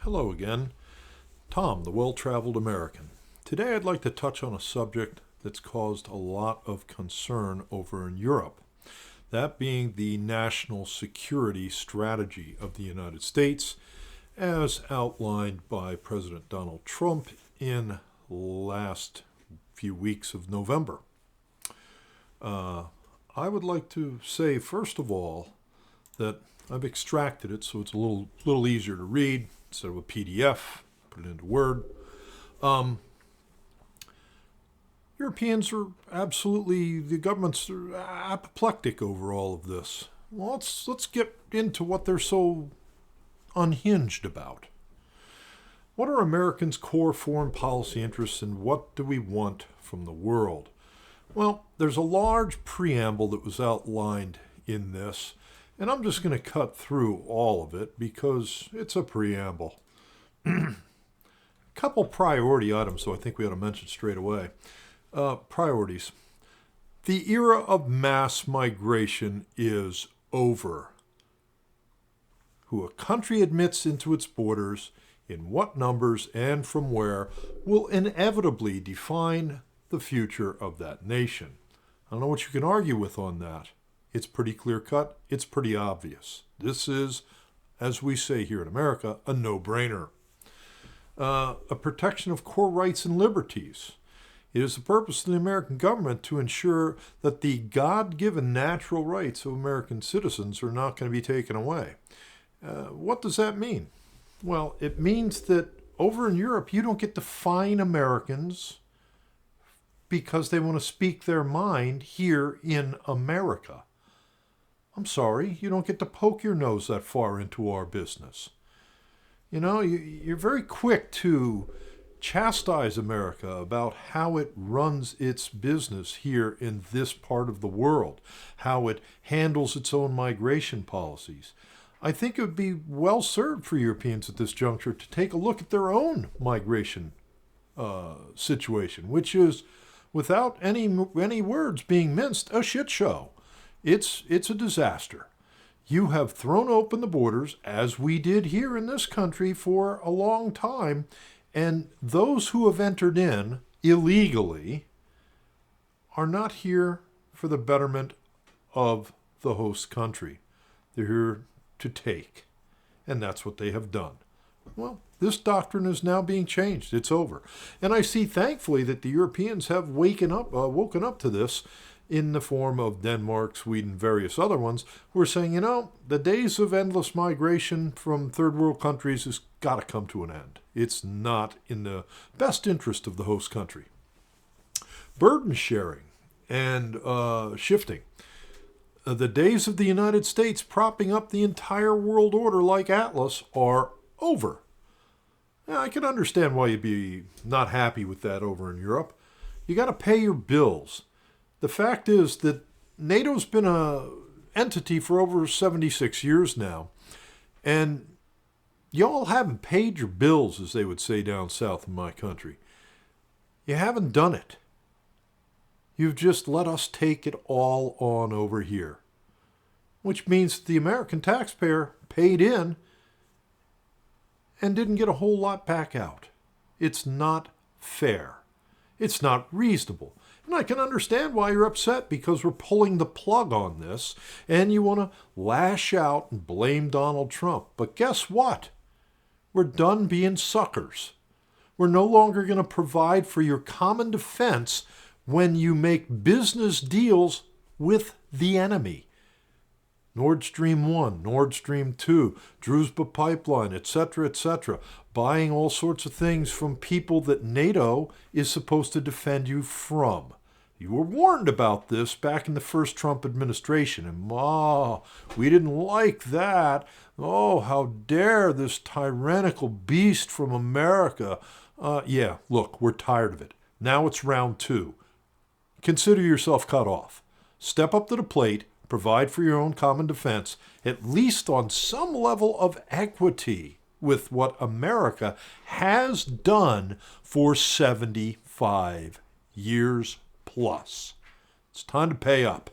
Hello again, Tom, the well-traveled American. Today I'd like to touch on a subject that's caused a lot of concern over in Europe, that being the national security strategy of the United States as outlined by President Donald Trump in last few weeks of November. I would like to say, first of all, that I've extracted it so it's a little easier to read instead of a PDF, put it into Word. Europeans are the governments are apoplectic over all of this. Well, let's get into what they're so unhinged about. What are Americans' core foreign policy interests and what do we want from the world? Well, there's a large preamble that was outlined in this, and I'm just going to cut through all of it because it's a preamble. A couple priority items, so I think we ought to mention straight away. Priorities. The era of mass migration is over. Who a country admits into its borders, in what numbers and from where, will inevitably define the future of that nation. I don't know what you can argue with on that. It's pretty clear-cut. It's pretty obvious. This is, as we say here in America, a no-brainer. A protection of core rights and liberties. It is the purpose of the American government to ensure that the God-given natural rights of American citizens are not going to be taken away. What does that mean? Well, it means that over in Europe, you don't get to fine Americans because they want to speak their mind here in America. I'm sorry, you don't get to poke your nose that far into our business. You know, you're very quick to chastise America about how it runs its business here in this part of the world, how it handles its own migration policies. I think it would be well served for Europeans at this juncture to take a look at their own migration situation, which is, without any words being minced, a shit show. It's a disaster. You have thrown open the borders, as we did here in this country for a long time, and those who have entered in illegally are not here for the betterment of the host country. They're here to take, and that's what they have done. Well, this doctrine is now being changed. It's over. And I see, thankfully, that the Europeans have woken up to this in the form of Denmark, Sweden, various other ones, who are saying, the days of endless migration from third world countries has got to come to an end. It's not in the best interest of the host country. Burden sharing and shifting. The days of the United States propping up the entire world order like Atlas are over. Now, I can understand why you'd be not happy with that over in Europe. You got to pay your bills. The fact is that NATO's been an entity for over 76 years now, and y'all haven't paid your bills, as they would say down south in my country. You haven't done it. You've just let us take it all on over here, which means the American taxpayer paid in and didn't get a whole lot back out. It's not fair. It's not reasonable. And I can understand why you're upset, because we're pulling the plug on this and you want to lash out and blame Donald Trump. But guess what? We're done being suckers. We're no longer going to provide for your common defense when you make business deals with the enemy. Nord Stream 1, Nord Stream 2, Druzhba Pipeline, etc., buying all sorts of things from people that NATO is supposed to defend you from. You were warned about this back in the first Trump administration, and we didn't like that. Oh, how dare this tyrannical beast from America. Look, we're tired of it. Now it's round 2. Consider yourself cut off. Step up to the plate, provide for your own common defense, at least on some level of equity with what America has done for 75 years plus. It's time to pay up.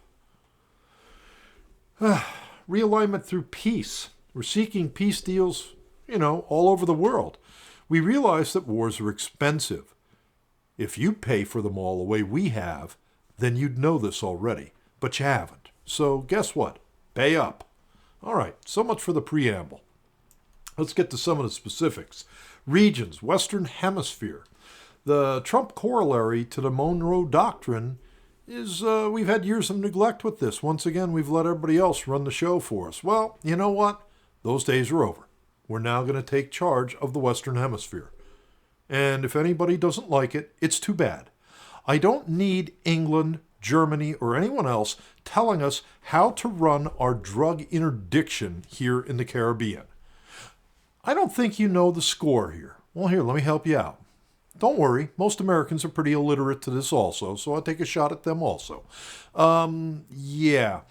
Realignment through peace. We're seeking peace deals all over the world. We realize that wars are expensive. If you pay for them all the way we have, then you'd know this already. But you haven't. So guess what? Pay up. All right, so much for the preamble. Let's get to some of the specifics. Regions, Western Hemisphere. The Trump corollary to the Monroe Doctrine is we've had years of neglect with this. Once again, we've let everybody else run the show for us. Well, you know what? Those days are over. We're now going to take charge of the Western Hemisphere. And if anybody doesn't like it, it's too bad. I don't need England, Germany, or anyone else telling us how to run our drug interdiction here in the Caribbean. I don't think you know the score here. Well, here, let me help you out. Don't worry, most Americans are pretty illiterate to this also, so I'll take a shot at them also. The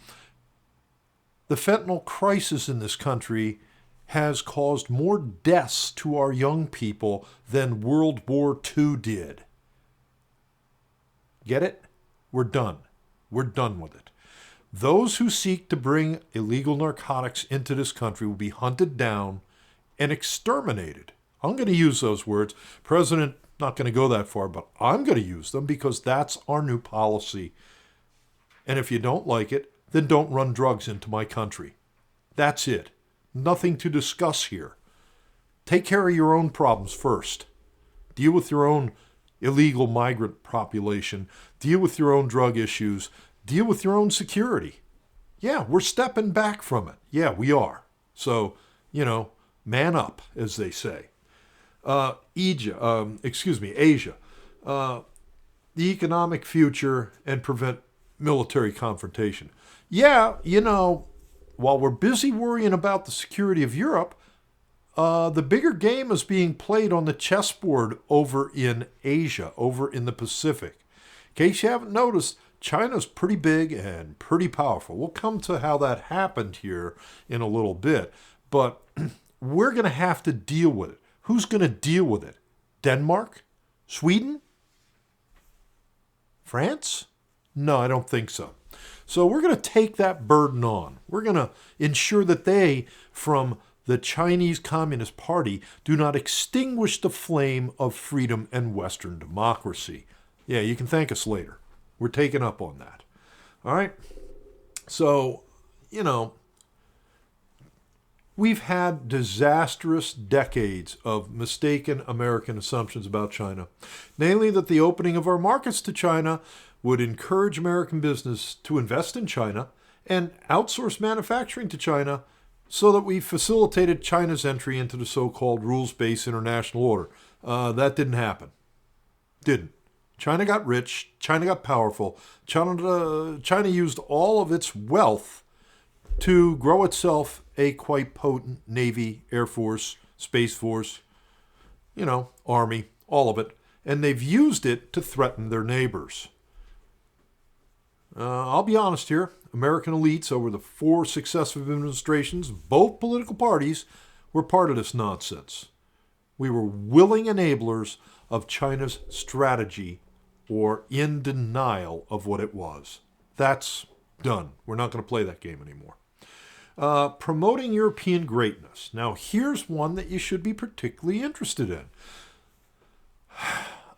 fentanyl crisis in this country has caused more deaths to our young people than World War II did. Get it? We're done. We're done with it. Those who seek to bring illegal narcotics into this country will be hunted down and exterminated. I'm going to use those words. President, not going to go that far, but I'm going to use them because that's our new policy. And if you don't like it, then don't run drugs into my country. That's it. Nothing to discuss here. Take care of your own problems first. Deal with your own illegal migrant population. Deal with your own drug issues. Deal with your own security. Yeah, we're stepping back from it. Yeah, we are. So, man up, as they say. Asia. The economic future and prevent military confrontation. Yeah, while we're busy worrying about the security of Europe, the bigger game is being played on the chessboard over in Asia, over in the Pacific. In case you haven't noticed, China's pretty big and pretty powerful. We'll come to how that happened here in a little bit, but we're going to have to deal with it. Who's going to deal with it? Denmark? Sweden? France? No, I don't think so. So we're going to take that burden on. We're going to ensure that they, from the Chinese Communist Party, do not extinguish the flame of freedom and Western democracy. Yeah, you can thank us later. We're taking up on that. All right? So, we've had disastrous decades of mistaken American assumptions about China, namely that the opening of our markets to China would encourage American business to invest in China and outsource manufacturing to China so that we facilitated China's entry into the so-called rules-based international order. That didn't happen. Didn't. China got rich. China got powerful. China used all of its wealth to grow itself a quite potent Navy, Air Force, Space Force, Army, all of it. And they've used it to threaten their neighbors. I'll be honest here. American elites over the 4 successive administrations, both political parties, were part of this nonsense. We were willing enablers of China's strategy or in denial of what it was. That's done. We're not going to play that game anymore. Promoting European greatness. Now, here's one that you should be particularly interested in.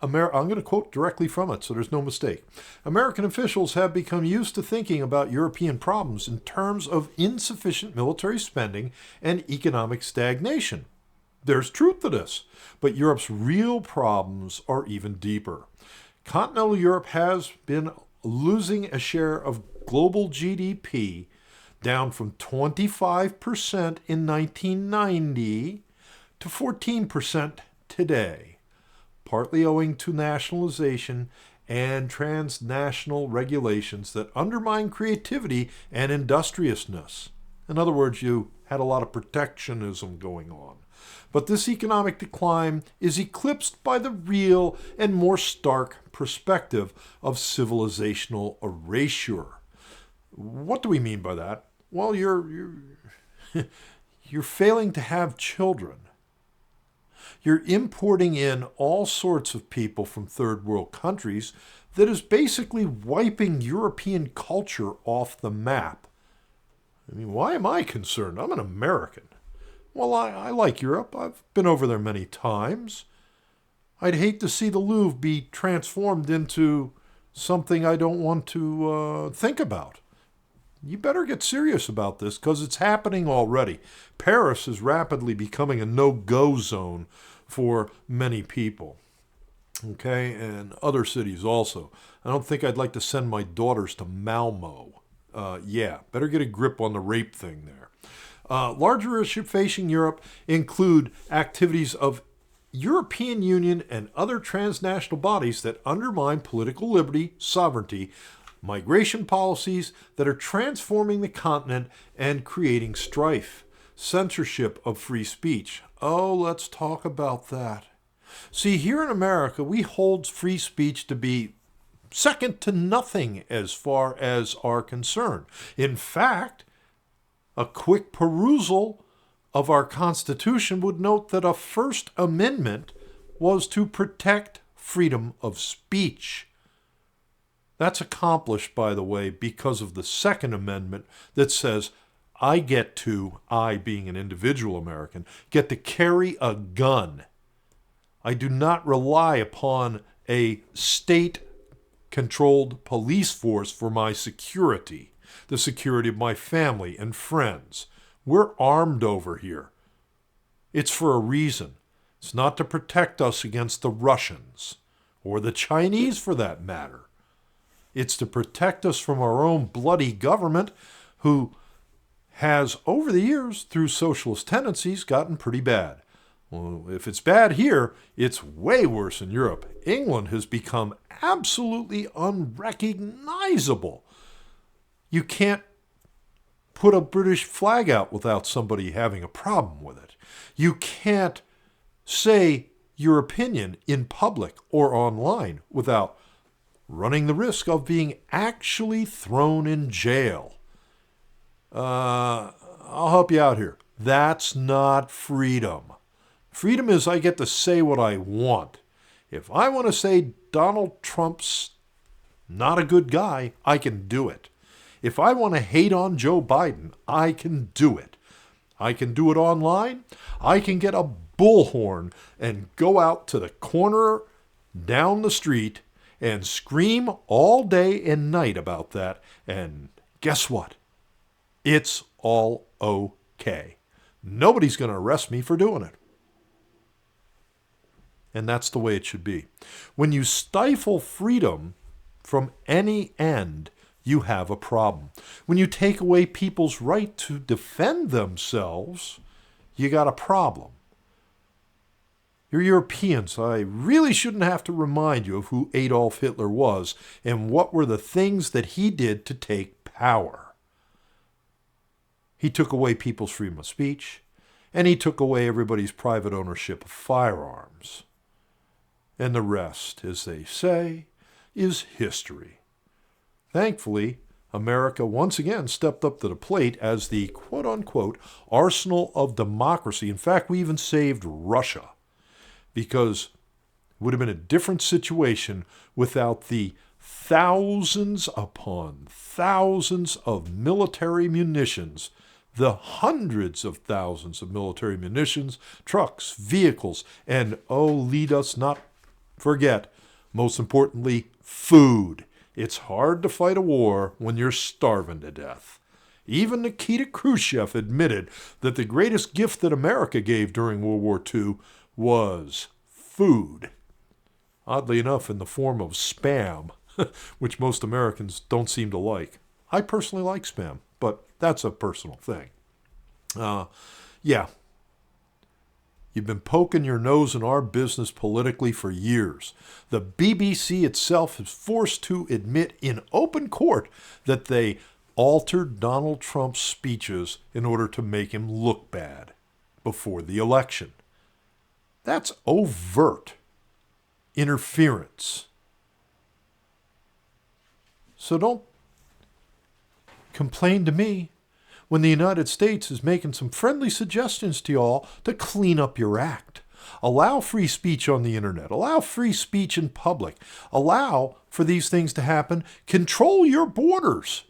I'm going to quote directly from it, so there's no mistake. American officials have become used to thinking about European problems in terms of insufficient military spending and economic stagnation. There's truth to this, but Europe's real problems are even deeper. Continental Europe has been losing a share of global GDP down from 25% in 1990 to 14% today, partly owing to nationalization and transnational regulations that undermine creativity and industriousness. In other words, you had a lot of protectionism going on. But this economic decline is eclipsed by the real and more stark perspective of civilizational erasure. What do we mean by that? Well, you're failing to have children. You're importing in all sorts of people from third world countries that is basically wiping European culture off the map. I mean, why am I concerned? I'm an American. Well, I like Europe. I've been over there many times. I'd hate to see the Louvre be transformed into something I don't want to think about. You better get serious about this because it's happening already. Paris is rapidly becoming a no-go zone for many people. Okay, and other cities also. I don't think I'd like to send my daughters to Malmo. Better get a grip on the rape thing there. Larger issues facing Europe include activities of European Union and other transnational bodies that undermine political liberty, sovereignty, migration policies that are transforming the continent and creating strife, censorship of free speech. Oh, let's talk about that. See, here in America, we hold free speech to be second to nothing as far as our concern. In fact, a quick perusal of our Constitution would note that a First Amendment was to protect freedom of speech. That's accomplished, by the way, because of the Second Amendment that says I being an individual American, get to carry a gun. I do not rely upon a state-controlled police force for my security, the security of my family and friends. We're armed over here. It's for a reason. It's not to protect us against the Russians, or the Chinese for that matter. It's to protect us from our own bloody government who has, over the years, through socialist tendencies, gotten pretty bad. Well, if it's bad here, it's way worse in Europe. England has become absolutely unrecognizable. You can't put a British flag out without somebody having a problem with it. You can't say your opinion in public or online without running the risk of being actually thrown in jail. I'll help you out here. That's not freedom. Freedom is I get to say what I want. If I want to say Donald Trump's not a good guy, I can do it. If I want to hate on Joe Biden, I can do it. I can do it online. I can get a bullhorn and go out to the corner down the street and scream all day and night about that. And guess what? It's all okay. Nobody's going to arrest me for doing it. And that's the way it should be. When you stifle freedom from any end, you have a problem. When you take away people's right to defend themselves, you got a problem. You're Europeans. I really shouldn't have to remind you of who Adolf Hitler was and what were the things that he did to take power. He took away people's freedom of speech, and he took away everybody's private ownership of firearms. And the rest, as they say, is history. Thankfully, America once again stepped up to the plate as the quote-unquote arsenal of democracy. In fact, we even saved Russia, because it would have been a different situation without the thousands upon thousands of military munitions, the hundreds of thousands of military munitions, trucks, vehicles, and lead us not forget, most importantly, food. It's hard to fight a war when you're starving to death. Even Nikita Khrushchev admitted that the greatest gift that America gave during World War II was food. Oddly enough, in the form of Spam, which most Americans don't seem to like. I personally like Spam, but that's a personal thing. You've been poking your nose in our business politically for years. The BBC itself is forced to admit in open court that they altered Donald Trump's speeches in order to make him look bad before the election. That's overt interference. So don't complain to me when the United States is making some friendly suggestions to y'all to clean up your act. Allow free speech on the internet. Allow free speech in public. Allow for these things to happen. Control your borders.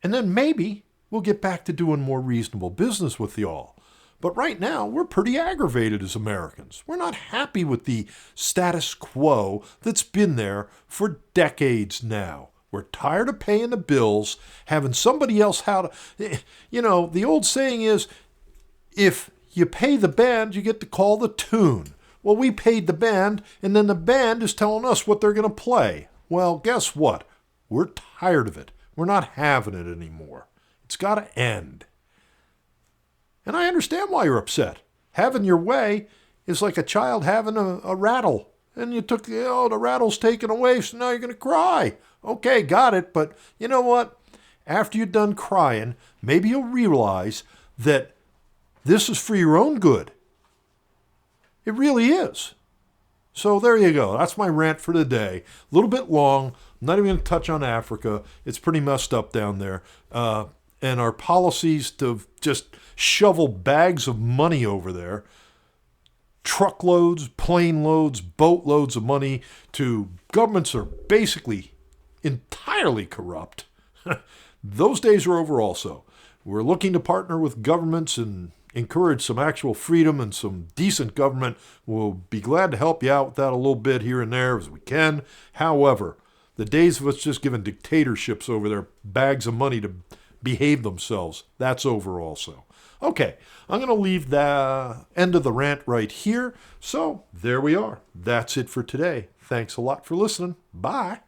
And then maybe we'll get back to doing more reasonable business with y'all. But right now, we're pretty aggravated as Americans. We're not happy with the status quo that's been there for decades now. We're tired of paying the bills, having somebody else the old saying is, if you pay the band, you get to call the tune. Well, we paid the band, and then the band is telling us what they're going to play. Well, guess what? We're tired of it. We're not having it anymore. It's got to end. And I understand why you're upset. Having your way is like a child having a rattle. And you took, the rattle's taken away, so now you're going to cry. Okay, got it. But you know what? After you're done crying, maybe you'll realize that this is for your own good. It really is. So there you go. That's my rant for today. A little bit long. I'm not even going to touch on Africa. It's pretty messed up down there. And our policies to just shovel bags of money over there, truckloads, plane loads, boatloads of money to governments that are basically entirely corrupt. Those days are over also. We're looking to partner with governments and encourage some actual freedom and some decent government. We'll be glad to help you out with that a little bit here and there as we can. However, the days of us just giving dictatorships over their bags of money to behave themselves, that's over also. Okay, I'm going to leave the end of the rant right here. So there we are. That's it for today. Thanks a lot for listening. Bye.